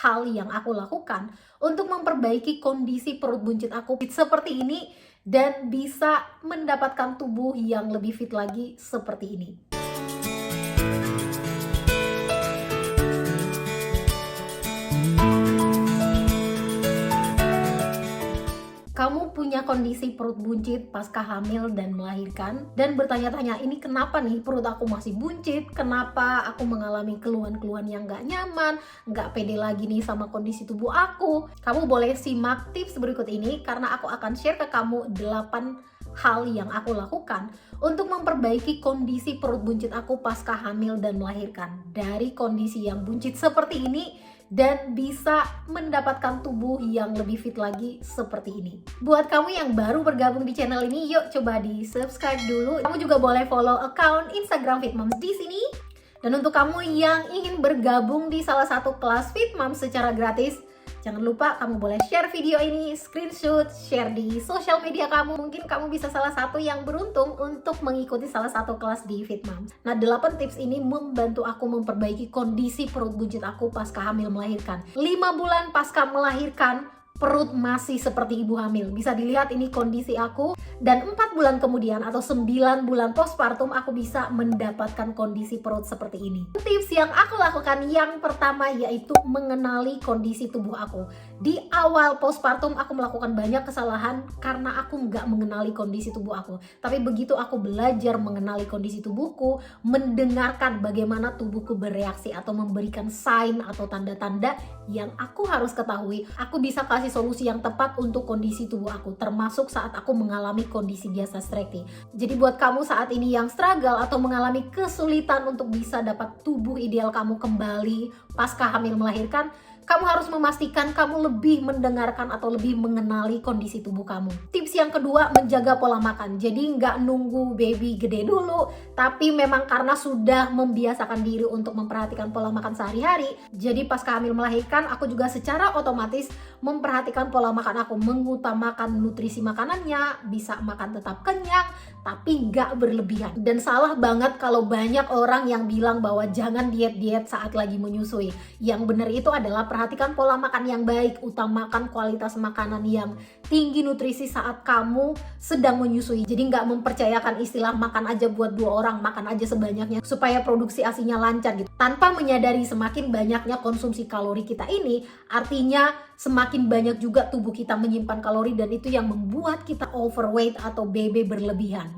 hal yang aku lakukan untuk memperbaiki kondisi perut buncit aku seperti ini dan bisa mendapatkan tubuh yang lebih fit lagi seperti ini. Kamu punya kondisi perut buncit pasca hamil dan melahirkan dan bertanya-tanya, ini kenapa nih perut aku masih buncit, kenapa aku mengalami keluhan-keluhan yang gak nyaman, gak pede lagi nih sama kondisi tubuh aku. Kamu boleh simak tips berikut ini karena aku akan share ke kamu 8 hal yang aku lakukan untuk memperbaiki kondisi perut buncit aku pasca hamil dan melahirkan dari kondisi yang buncit seperti ini dan bisa mendapatkan tubuh yang lebih fit lagi seperti ini. Buat kamu yang baru bergabung di channel ini, yuk coba di subscribe dulu. Kamu juga boleh follow account Instagram Fit Moms di sini. Dan untuk kamu yang ingin bergabung di salah satu kelas Fit Moms secara gratis, jangan lupa kamu boleh share video ini, screenshot, share di sosial media kamu. Mungkin kamu bisa salah satu yang beruntung untuk mengikuti salah satu kelas di Fit Moms. Nah, 8 tips ini membantu aku memperbaiki kondisi perut buncit aku pasca hamil melahirkan. 5 bulan pasca melahirkan, perut masih seperti ibu hamil. Bisa dilihat ini kondisi aku. Dan 4 bulan kemudian atau 9 bulan postpartum aku bisa mendapatkan kondisi perut seperti ini. Tips yang aku lakukan yang pertama yaitu mengenali kondisi tubuh aku. Di awal postpartum aku melakukan banyak kesalahan karena aku nggak mengenali kondisi tubuh aku. Tapi begitu aku belajar mengenali kondisi tubuhku, mendengarkan bagaimana tubuhku bereaksi atau memberikan sign atau tanda-tanda yang aku harus ketahui, aku bisa kasih solusi yang tepat untuk kondisi tubuh aku, termasuk saat aku mengalami kondisi diastasis rekti. Jadi buat kamu saat ini yang struggle atau mengalami kesulitan untuk bisa dapat tubuh ideal kamu kembali pasca hamil melahirkan, kamu harus memastikan kamu lebih mendengarkan atau lebih mengenali kondisi tubuh kamu. Tips yang kedua, menjaga pola makan. Jadi nggak nunggu baby gede dulu, tapi memang karena sudah membiasakan diri untuk memperhatikan pola makan sehari-hari, jadi pasca hamil melahirkan aku juga secara otomatis memperhatikan pola makan aku, mengutamakan nutrisi makanannya, bisa makan tetap kenyang, tapi nggak berlebihan. Dan salah banget kalau banyak orang yang bilang bahwa jangan diet-diet saat lagi menyusui. Yang benar itu adalah perhatikan pola makan yang baik, utamakan kualitas makanan yang tinggi nutrisi saat kamu sedang menyusui. Jadi nggak mempercayakan istilah makan aja buat 2 orang, makan aja sebanyaknya supaya produksi ASINya lancar gitu. Tanpa menyadari semakin banyaknya konsumsi kalori kita ini, artinya semakin banyak juga tubuh kita menyimpan kalori dan itu yang membuat kita overweight atau BB berlebihan.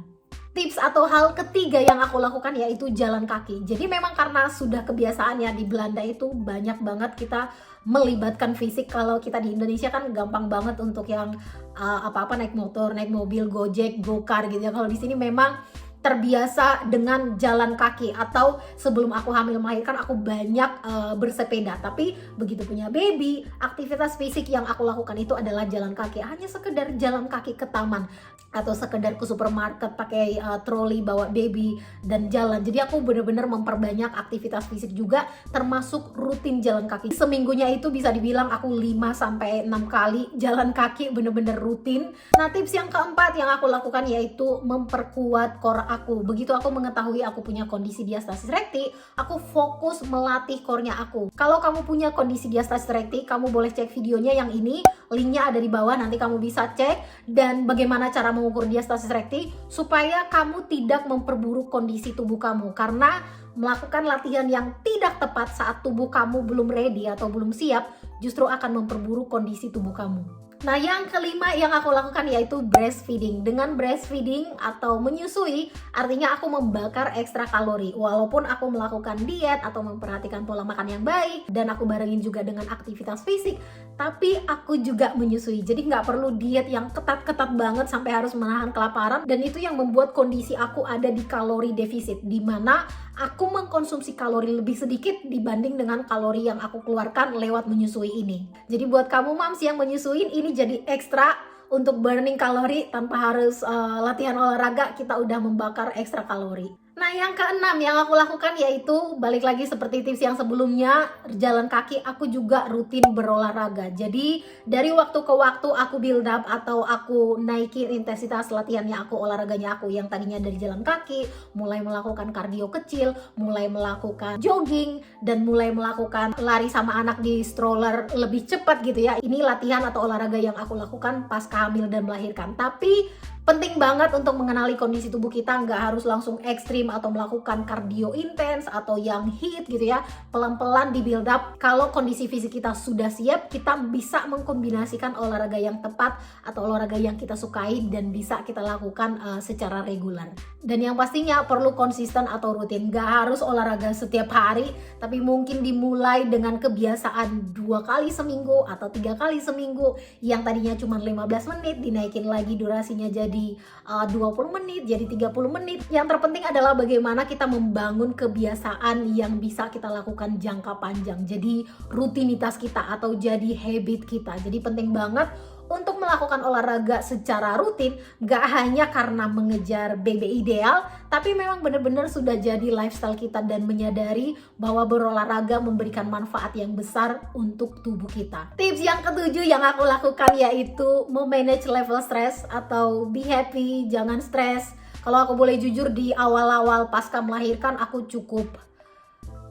Tips atau hal ketiga yang aku lakukan yaitu jalan kaki. Jadi memang karena sudah kebiasaannya di Belanda itu banyak banget kita melibatkan fisik. Kalau kita di Indonesia kan gampang banget untuk yang apa-apa naik motor, naik mobil, gojek, go-kart gitu ya. Kalau di sini memang terbiasa dengan jalan kaki, atau sebelum aku hamil melahirkan aku banyak bersepeda. Tapi begitu punya baby, aktivitas fisik yang aku lakukan itu adalah jalan kaki. Hanya sekedar jalan kaki ke taman atau sekedar ke supermarket pakai troli bawa baby dan jalan. Jadi aku benar-benar memperbanyak aktivitas fisik juga, termasuk rutin jalan kaki. Seminggunya itu bisa dibilang aku 5-6 kali jalan kaki, benar-benar rutin. Nah, tips yang keempat yang aku lakukan yaitu memperkuat core aku. Begitu aku mengetahui aku punya kondisi diastasis rekti, aku fokus melatih core-nya aku. Kalau kamu punya kondisi diastasis rekti, kamu boleh cek videonya yang ini, linknya ada di bawah, nanti kamu bisa cek dan bagaimana cara mengukur diastasis rekti supaya kamu tidak memperburuk kondisi tubuh kamu. Karena melakukan latihan yang tidak tepat saat tubuh kamu belum ready atau belum siap justru akan memperburuk kondisi tubuh kamu. Nah, yang kelima yang aku lakukan yaitu breastfeeding. Dengan breastfeeding atau menyusui, artinya aku membakar ekstra kalori. Walaupun aku melakukan diet atau memperhatikan pola makan yang baik, dan aku barengin juga dengan aktivitas fisik, tapi aku juga menyusui. Jadi nggak perlu diet yang ketat-ketat banget sampai harus menahan kelaparan. Dan itu yang membuat kondisi aku ada di kalori defisit, di mana aku mengkonsumsi kalori lebih sedikit dibanding dengan kalori yang aku keluarkan lewat menyusui ini. Jadi buat kamu moms yang menyusuin, ini jadi ekstra untuk burning kalori tanpa harus latihan olahraga, kita udah membakar ekstra kalori. Nah, yang keenam yang aku lakukan yaitu balik lagi seperti tips yang sebelumnya, jalan kaki aku juga rutin berolahraga. Jadi dari waktu ke waktu aku build up atau aku naikin intensitas latihannya aku, olahraganya aku yang tadinya dari jalan kaki, mulai melakukan kardio kecil, mulai melakukan jogging, dan mulai melakukan lari sama anak di stroller lebih cepat gitu ya. Ini latihan atau olahraga yang aku lakukan pasca hamil dan melahirkan. Tapi penting banget untuk mengenali kondisi tubuh kita, nggak harus langsung ekstrim atau melakukan kardio intens atau yang hit gitu ya. Pelan-pelan di build up. Kalau kondisi fisik kita sudah siap, kita bisa mengkombinasikan olahraga yang tepat atau olahraga yang kita sukai dan bisa kita lakukan secara reguler. Dan yang pastinya perlu konsisten atau rutin. Nggak harus olahraga setiap hari, tapi mungkin dimulai dengan kebiasaan 2 kali seminggu atau 3 kali seminggu. Yang tadinya cuma 15 menit, dinaikin lagi durasinya jadi 20 menit, jadi 30 menit. Yang terpenting adalah bagaimana kita membangun kebiasaan yang bisa kita lakukan jangka panjang. Jadi rutinitas kita atau jadi habit kita. Jadi penting banget untuk melakukan olahraga secara rutin, gak hanya karena mengejar BB ideal, tapi memang benar-benar sudah jadi lifestyle kita dan menyadari bahwa berolahraga memberikan manfaat yang besar untuk tubuh kita. Tips yang ketujuh yang aku lakukan yaitu memanage level stress atau be happy, jangan stres. Kalau aku boleh jujur, di awal-awal pasca melahirkan aku cukup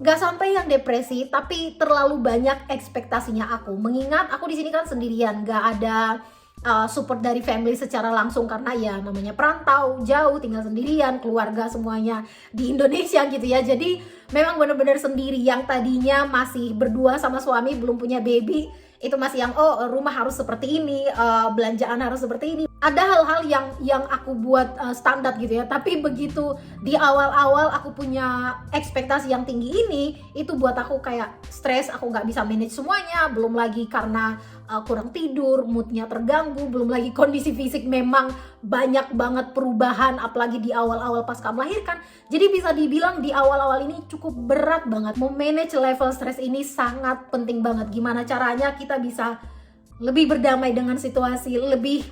gak sampai yang depresi, tapi terlalu banyak ekspektasinya aku. Mengingat aku di sini kan sendirian, gak ada support dari family secara langsung karena ya namanya perantau, jauh, tinggal sendirian, keluarga semuanya di Indonesia gitu ya. Jadi memang benar-benar sendiri. Yang tadinya masih berdua sama suami, belum punya baby, itu masih yang rumah harus seperti ini, belanjaan harus seperti ini. Ada hal-hal yang aku buat standar gitu ya, tapi begitu di awal-awal aku punya ekspektasi yang tinggi ini, itu buat aku kayak stres, aku nggak bisa manage semuanya. Belum lagi karena kurang tidur, moodnya terganggu, belum lagi kondisi fisik memang banyak banget perubahan, apalagi di awal-awal pasca melahirkan. Jadi bisa dibilang di awal-awal ini cukup berat banget. Memanage level stres ini sangat penting banget. Gimana caranya kita bisa lebih berdamai dengan situasi, lebih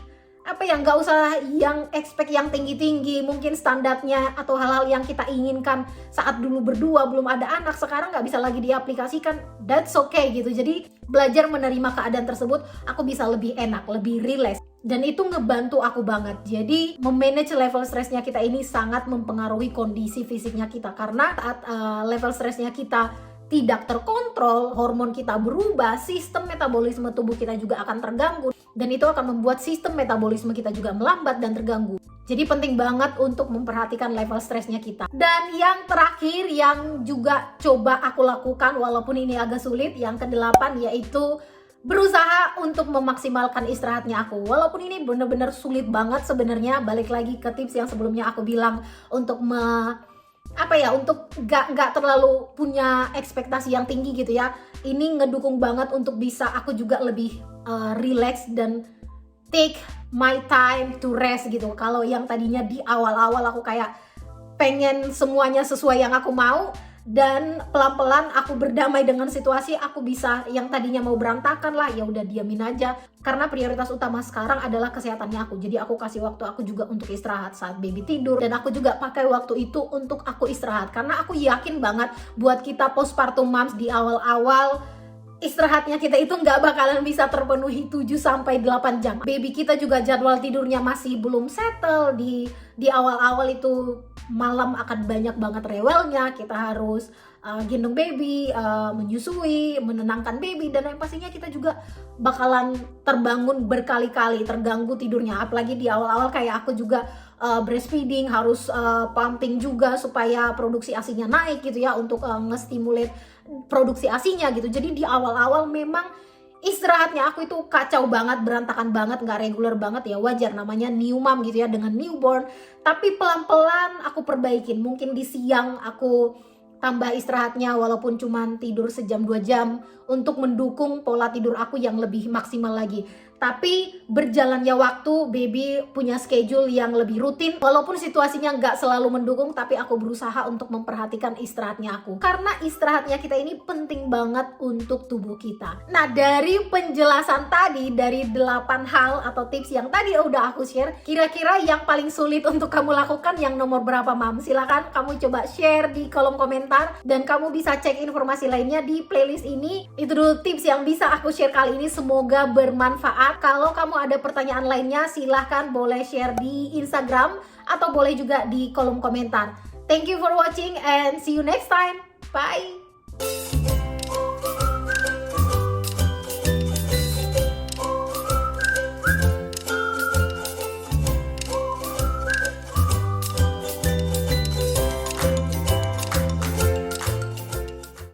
nggak usah yang expect yang tinggi-tinggi, mungkin standarnya atau hal-hal yang kita inginkan saat dulu berdua belum ada anak, sekarang nggak bisa lagi diaplikasikan. That's okay gitu. Jadi belajar menerima keadaan tersebut, aku bisa lebih enak, lebih relax, dan itu ngebantu aku banget. Jadi memanage level stresnya kita ini sangat mempengaruhi kondisi fisiknya kita, karena saat level stresnya kita tidak terkontrol, hormon kita berubah, sistem metabolisme tubuh kita juga akan terganggu, dan itu akan membuat sistem metabolisme kita juga melambat dan terganggu. Jadi penting banget untuk memperhatikan level stresnya kita. Dan yang terakhir yang juga coba aku lakukan walaupun ini agak sulit, yang ke-8 yaitu berusaha untuk memaksimalkan istirahatnya aku. Walaupun ini bener-bener sulit banget sebenarnya, balik lagi ke tips yang sebelumnya aku bilang untuk untuk gak terlalu punya ekspektasi yang tinggi gitu ya. Ini ngedukung banget untuk bisa aku juga lebih relax dan take my time to rest gitu. Kalau yang tadinya di awal-awal aku kayak pengen semuanya sesuai yang aku mau, dan pelan-pelan aku berdamai dengan situasi, aku bisa yang tadinya mau berantakan lah, ya udah diamin aja, karena prioritas utama sekarang adalah kesehatannya aku. Jadi aku kasih waktu aku juga untuk istirahat saat baby tidur, dan aku juga pakai waktu itu untuk aku istirahat, karena aku yakin banget buat kita postpartum moms di awal-awal, istirahatnya kita itu nggak bakalan bisa terpenuhi 7-8 jam. Baby kita juga jadwal tidurnya masih belum settle. Di awal-awal itu malam akan banyak banget rewelnya. Kita harus gendong baby, menyusui, menenangkan baby, dan yang pastinya kita juga bakalan terbangun berkali-kali, terganggu tidurnya. Apalagi di awal-awal kayak aku juga breastfeeding, harus pumping juga supaya produksi ASINya naik gitu ya, untuk nge-stimulate produksi ASINya gitu. Jadi di awal-awal memang istirahatnya aku itu kacau banget, berantakan banget, nggak reguler banget ya, wajar namanya new mom gitu ya dengan newborn. Tapi pelan-pelan aku perbaikin, mungkin di siang aku tambah istirahatnya walaupun cuma tidur sejam 2 jam untuk mendukung pola tidur aku yang lebih maksimal lagi. Tapi berjalannya waktu, baby punya schedule yang lebih rutin. Walaupun situasinya nggak selalu mendukung, tapi aku berusaha untuk memperhatikan istirahatnya aku. Karena istirahatnya kita ini penting banget untuk tubuh kita. Nah, dari penjelasan tadi, dari 8 hal atau tips yang tadi udah aku share, kira-kira yang paling sulit untuk kamu lakukan yang nomor berapa, Mam? Silahkan kamu coba share di kolom komentar. Dan kamu bisa cek informasi lainnya di playlist ini. Itu dulu tips yang bisa aku share kali ini. Semoga bermanfaat. Kalau kamu ada pertanyaan lainnya, silahkan boleh share di Instagram atau boleh juga di kolom komentar. Thank you for watching and see you next time. Bye!